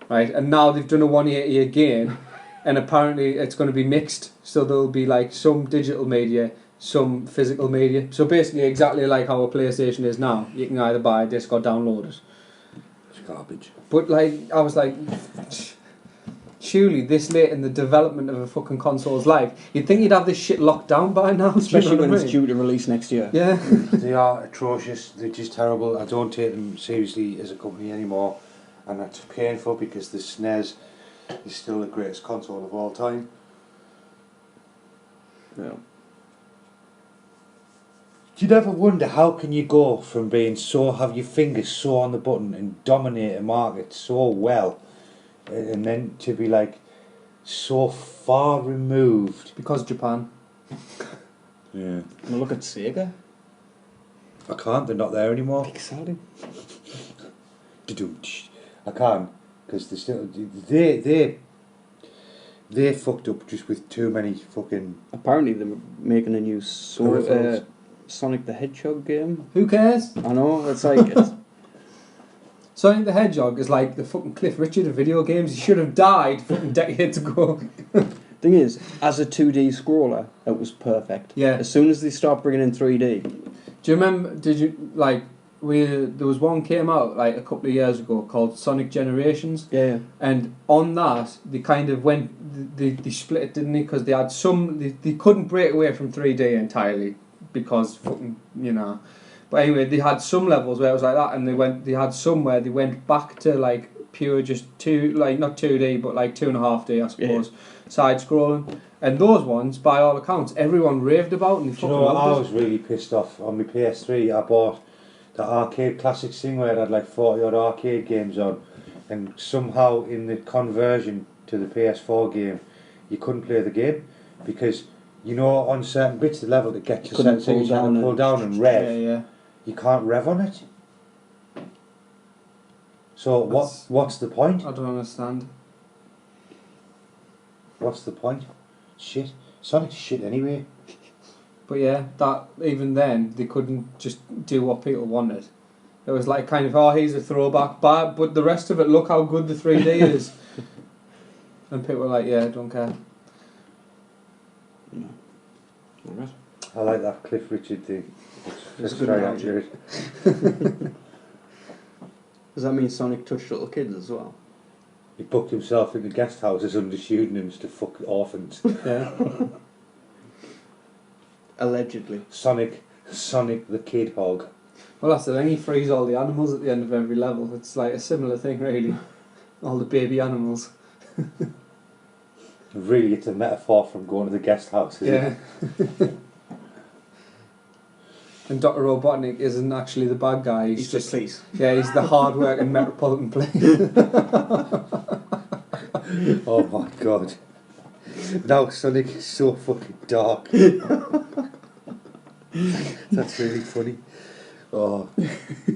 right? And now they've done a 180 again, and apparently it's going to be mixed. So there'll be like some digital media, some physical media. So basically exactly like how a PlayStation is now. You can either buy a disc or download it. It's garbage. But like, I was like, surely this late in the development of a fucking console's life, you'd think you'd have this shit locked down by now. Especially when it's it's due to release next year. Yeah. They are atrocious. They're just terrible. I don't take them seriously as a company anymore, and that's painful because the SNES is still the greatest console of all time. Yeah. Do you ever wonder how can you go from being have your fingers so on the button and dominate a market so well, and then to be like so far removed? Because Japan. Yeah. Now look at Sega. I can't. They're not there anymore. Exciting. I can't because they still they fucked up just with too many fucking. Apparently they're making a new Peripherals. Sonic the Hedgehog game. Who cares? I know, it's like... Sonic the Hedgehog is like the fucking Cliff Richard of video games. He should have died fucking decades ago. Thing is, as a 2D scroller, it was perfect. Yeah. As soon as they start bringing in 3D... Do you remember, there was one came out like a couple of years ago called Sonic Generations. Yeah. And on that, they kind of they split it, didn't they? Because they had they couldn't break away from 3D entirely because fucking, you know. But anyway, they had some levels where it was like that, and they had some where they went back to like pure just not 2D, but like 2.5D, I suppose, side scrolling. And those ones, by all accounts, everyone raved about, and they fucking loved I it. was really pissed off on my PS3. I bought the arcade classics thing where it had like 40 odd arcade games on, and somehow in the conversion to the PS4 game, you couldn't play the game because on certain bits of the level that get to certain things you have to pull down and rev. Yeah. You can't rev on it. So what's the point? I don't understand. What's the point? Shit. Sonic's shit anyway. But yeah, that even then they couldn't just do what people wanted. It was like kind of, here's a throwback, but the rest of it, look how good the 3D is. And people were like, yeah, don't care. Alright. I like that Cliff Richard thing. It's It's good very analogy. accurate. Does that mean Sonic touched little kids as well? He booked himself into guest houses under pseudonyms to fuck orphans. Yeah. Allegedly. Sonic the Kid Hog. Well, that's the thing. He frees all the animals at the end of every level. It's like a similar thing, really. All the baby animals. Really, it's a metaphor from going to the guest house, isn't Yeah. it? And Dr. Robotnik isn't actually the bad guy. He's just please. Yeah, he's the hard-working Metropolitan Police. Oh my god. Now Sonic is so fucking dark. That's really funny. Oh.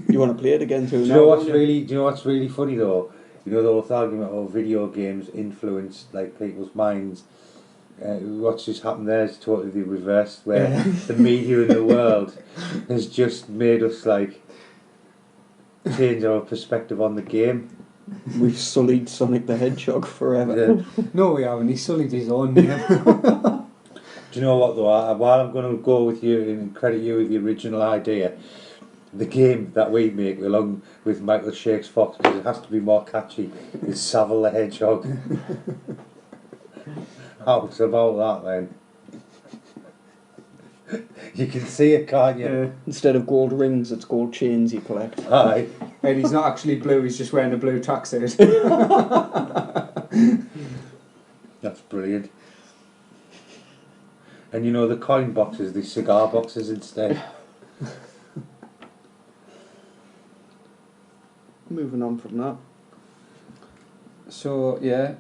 You want to play it again too? Do you know what's really funny though? You know the whole argument of video games influence like people's minds. What's just happened there is totally the reverse, where the media in the world has just made us like change our perspective on the game. We've sullied Sonic the Hedgehog forever. Yeah. No, we haven't. He sullied his own name. Do you know what though? While I'm going to go with you and credit you with the original idea, the game that we make along with Michael Shakes Fox, because it has to be more catchy, is Savile the Hedgehog. How's about that then? You can see it, can't you? Yeah. Instead of gold rings, it's gold chains you collect. Aye. And he's not actually blue, he's just wearing a blue tracksuit. That's brilliant. And you know the coin boxes, the cigar boxes instead. Moving on from that. So, yeah.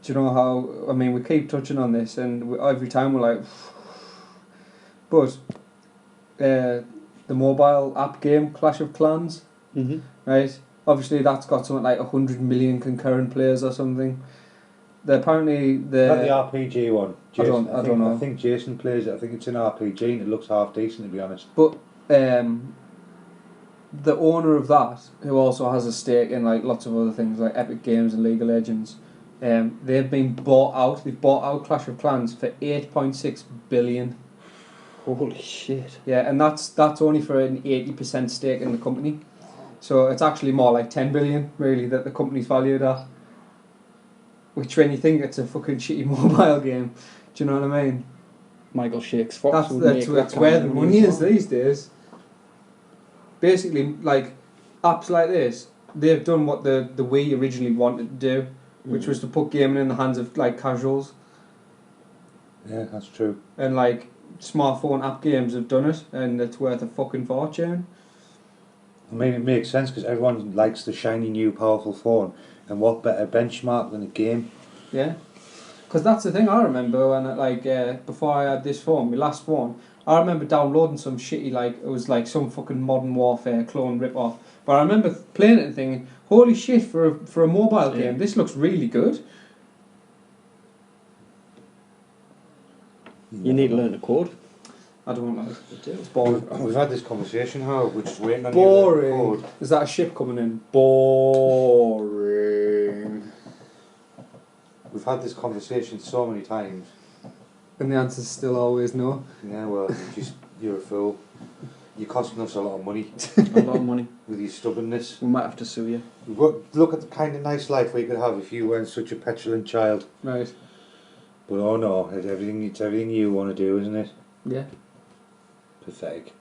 Do you know how, I mean, we keep touching on this and every time we're like, but the mobile app game Clash of Clans, right? Obviously that's got something like 100 million concurrent players or something. Apparently Not the RPG one. Jason, I don't know. I think Jason plays it. I think it's an RPG and it looks half decent, to be honest. But the owner of that, who also has a stake in like lots of other things like Epic Games and League of Legends, they've been bought out. They've bought out Clash of Clans for 8.6 billion. Holy shit. Yeah, and that's only for an 80% stake in the company. So it's actually more like 10 billion, really, that the company's valued at. Which, when you think it's a fucking shitty mobile game, do you know what I mean? Michael Shakes Fox. That's where the money is these days. Basically, like, apps like this, they've done what the Wii originally wanted to do, which was to put gaming in the hands of, like, casuals. Yeah, that's true. And, like, smartphone app games have done it, and it's worth a fucking fortune. I mean, it makes sense because everyone likes the shiny new powerful phone, and what better benchmark than a game? Yeah. Because that's the thing I remember when, before I had this phone, my last phone, I remember downloading some shitty, like, it was like some fucking Modern Warfare clone rip-off. But I remember playing it and thinking, holy shit, for a mobile game, this looks really good. You need to learn to code. I don't know. It's boring. We've had this conversation, how we're just waiting on Boring. you to record. Is that a ship coming in? Boring. We've had this conversation so many times. And the answer's still always no. Yeah, well, you're a fool. You're costing us a lot of money A lot of money. with your stubbornness. We might have to sue you. Look at the kind of nice life we could have if you weren't such a petulant child. Right. But oh no, it's everything you want to do, isn't it? Yeah. Pathetic.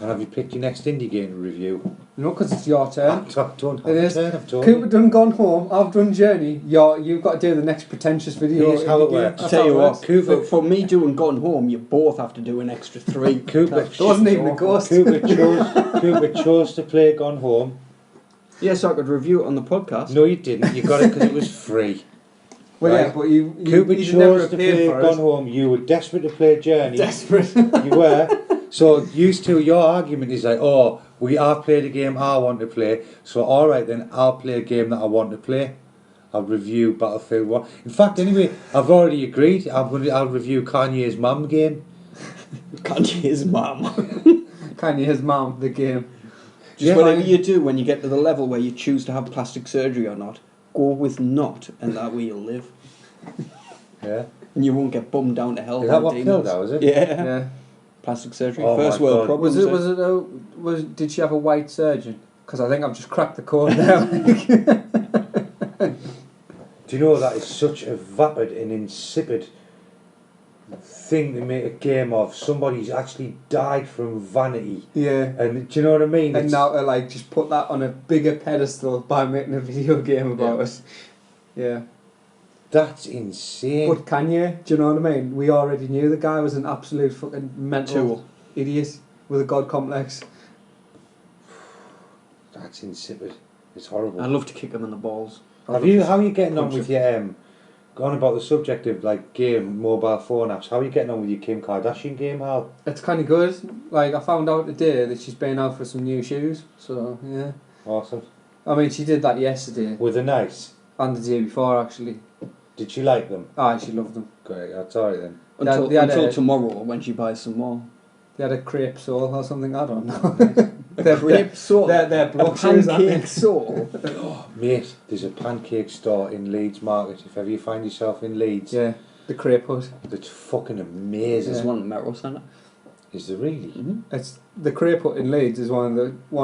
And have you picked your next indie game to review? No, because it's your turn. I've done. It is. I've told Cooper you. done Gone Home, I've done Journey. You've got to do the next pretentious video. Here's how it indie game. works. That's Tell how you it what, works. Cooper- for me doing Gone Home, you both have to do an extra 3. Cooper- There wasn't even a ghost. Cooper chose to play Gone Home. Yes, I could review it on the podcast. No, you didn't. You got it because it was free. Well, Right. yeah, but you Cooper you'd never chose have to paid play for Gone it. Home. You were desperate to play Journey. Desperate. You were. So, used to your argument is like, oh, I've played a game I want to play, so alright then, I'll play a game that I want to play. I'll review Battlefield 1. In fact, anyway, I've already agreed. I'll review Kanye's Mum game. Kanye's mum. Kanye's mom, the game. Just whatever you do when you get to the level where you choose to have plastic surgery or not, go with not, and that way you'll live. Yeah. And you won't get bummed down to hell. Is that what killed her, was it? Yeah. Yeah. Plastic surgery. Oh First my world God. problems. Did she have a white surgeon? Because I think I've just cracked the code now. Do you know that is such a vapid and insipid thing to make a game of? Somebody's actually died from vanity. Yeah. And do you know what I mean? And now to just put that on a bigger pedestal by making a video game about it. Yeah. That's insane. But can you? Do you know what I mean? We already knew the guy was an absolute fucking mental Tool. idiot with a god complex. That's insipid. It's horrible. I'd love to kick him in the balls. How are you getting on punch with your going about the subject of like mobile phone apps? How are you getting on with your Kim Kardashian game, Hal? It's kind of good. Like, I found out today that she's been out for some new shoes. So, yeah. Awesome. I mean, she did that yesterday. Were they nice? And the day before, actually. Did she like them? Ah, she loved them. Great, that's alright then. Until, they had until a- tomorrow when she buys some more. They had a crepe sole or something, I don't know. They're Crepe sole. They're A block shoes, aren't they? pancake sole. Mate, there's a pancake store in Leeds Market. If ever you find yourself in Leeds, Yeah, the crepe hut. that's fucking amazing. There's one at Metro Centre. Is there really? Mm-hmm. It's the crepe hut in Leeds is one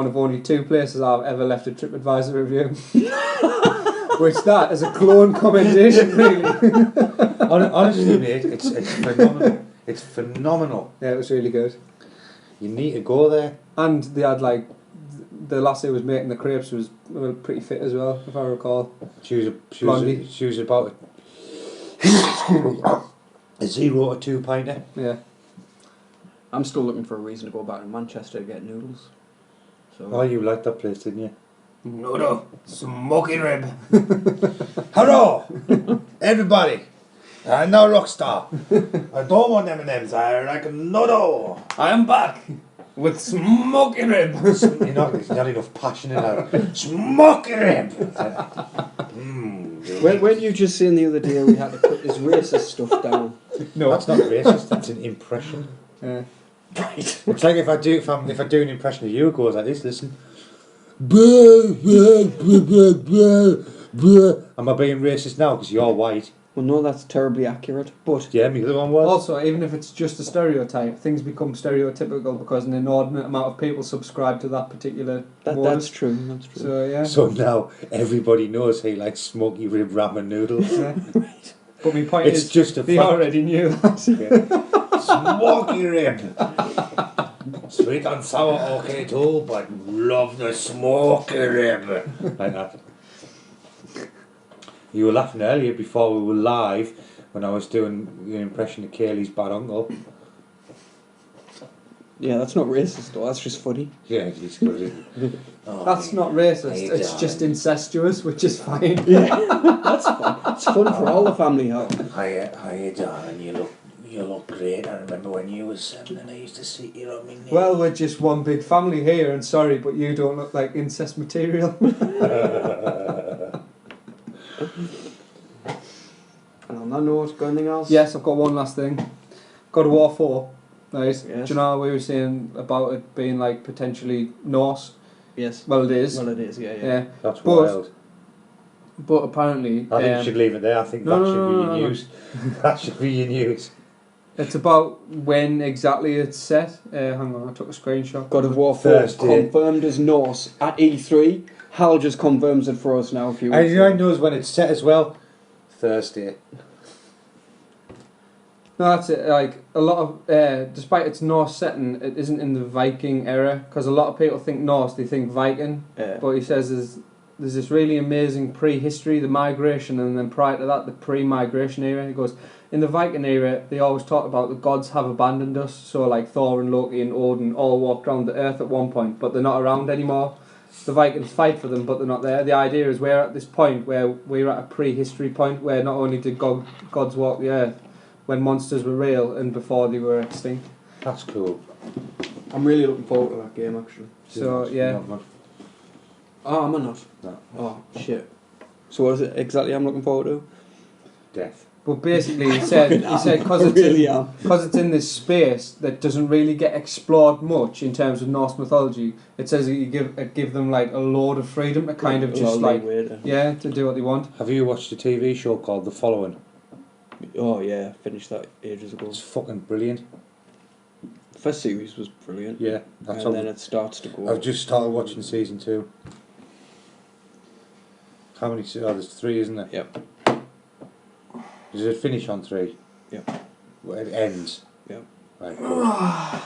of only 2 places I've ever left a TripAdvisor review. Which that is a clone commendation, really. Honestly, mate, it's phenomenal. It's phenomenal. Yeah, it was really good. You need to go there. And they had like the lassie who was making the crepes was pretty fit as well, if I recall. She Blondie. was about a 0 to 2 pinter. Yeah. I'm still looking for a reason to go back to Manchester to get noodles. So Oh, you liked that place, didn't you? No, smoky rib. Hello, everybody. I'm now Rockstar. I don't want M&M's. I like a noodle. I am back with smoky rib. There's not enough passion in that. Smoky rib. when you just saying the other day we had to put this racist stuff down. No, that's not racist. That's an impression. Yeah. Right. It's like if I do an impression of you, it goes like this. Listen. Am I being racist now because you're white? Well, no, that's terribly accurate. But Yeah, my other one was. Also, even if it's just a stereotype, things become stereotypical because an inordinate amount of people subscribe to that particular that's modus. true. That's true. So, yeah. So now everybody knows he likes smoky rib ramen noodles. Yeah. But my point It's is, just a they fact. already knew that. Smoky rib. Sweet and sour, okay too, but love the smoky rib. Like that. You were laughing earlier before we were live when I was doing the impression of Kaylee's bad uncle. Yeah, that's not racist though. That's just funny. Yeah, he's good, isn't he? Oh, That's not racist, Hey, it's just darling. incestuous, which is fine. That's fun. It's fun for all the family. How? Hiya, darling. You look great. I remember when you were 7 and I used to sit here on my knee. Well, we're just one big family here, and sorry, but you don't look like incest material. And on that note, got anything else? Yes, I've got one last thing. God of War 4. Right? Yes. Do you know how we were saying about it being like potentially Norse? Yes. Well, it is. Well, it is. Yeah. Yeah. That's But- wild. But apparently, I think you should leave it there. I think no, that should no, be no, your no. news. That should be your news. it's about when exactly it's set. Hang on, I took a screenshot. God of War 4 Thursday. confirmed as Norse at E3. Hal just confirms it for us now. If you And want. you know knows when it's set as well? Thursday. No, that's it. Like a lot of, despite its Norse setting, it isn't in the Viking era because a lot of people think Norse, they think Viking. But he says there's this really amazing prehistory, the migration, and then prior to that, the pre-migration era. He goes, in the Viking era, they always talk about the gods have abandoned us. So like Thor and Loki and Odin all walked around the earth at one point, but they're not around anymore. The Vikings fight for them, but they're not there. The idea is we're at this point where we're at a prehistory point where not only did gods walk the earth when monsters were real and before they were extinct. That's cool. I'm really looking forward to that game actually. So yeah. Not much. Oh, am I not? No. Oh shit. So what is it exactly I'm looking forward to? Death. But basically, he said because I it's really am. because it's in this space that doesn't really get explored much in terms of Norse mythology. It says that you give them like a load of freedom to kind of just like to do what they want. Have you watched a TV show called The Following? Oh yeah, finished that ages ago. It's fucking brilliant. The first series was brilliant. Yeah, that's And then it starts to go. I've just started watching season 2. How many? Oh, there's 3, isn't there? Yep. Does it finish on 3? Yep. Well, it ends. Yep. Right. Cool. Right.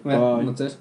Yeah, Bye. that's it.